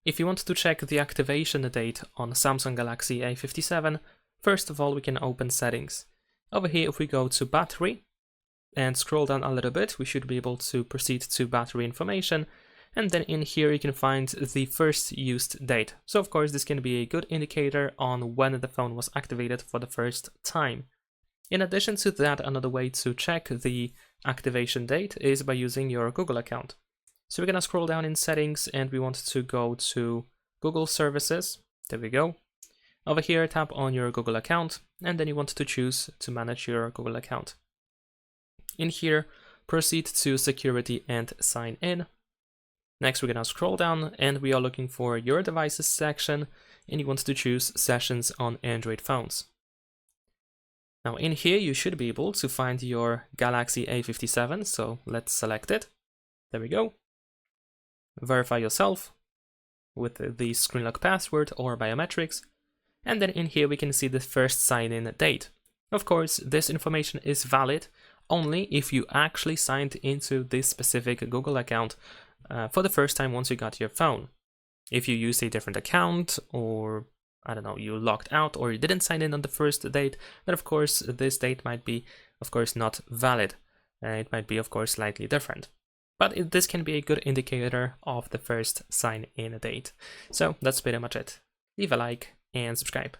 If you want to check the activation date on Samsung Galaxy A57, first of all we can open settings. Over here, if we go to battery and scroll down a little bit, we should be able to proceed to battery information, and then in here you can find the first used date. So of course this can be a good indicator on when the phone was activated for the first time. In addition to that, another way to check the activation date is by using your Google account. So we're gonna scroll down in settings and we want to go to Google services. There we go. Over here, tap on your Google account, and then you want to choose to manage your Google account. In here, proceed to security and sign in. Next, we're gonna scroll down and we are looking for your devices section, and you want to choose sessions on Android phones. Now in here, you should be able to find your Galaxy A57, so let's select it. There we go. Verify yourself with the screen lock password or biometrics. And then in here we can see the first sign-in date. Of course, this information is valid only if you actually signed into this specific Google account for the first time once you got your phone. If you used a different account, or I don't know, you logged out or you didn't sign in on the first date, then of course this date might be of course not valid. It might be of course slightly different. But this can be a good indicator of the first sign-in date. So that's pretty much it. Leave a like and subscribe.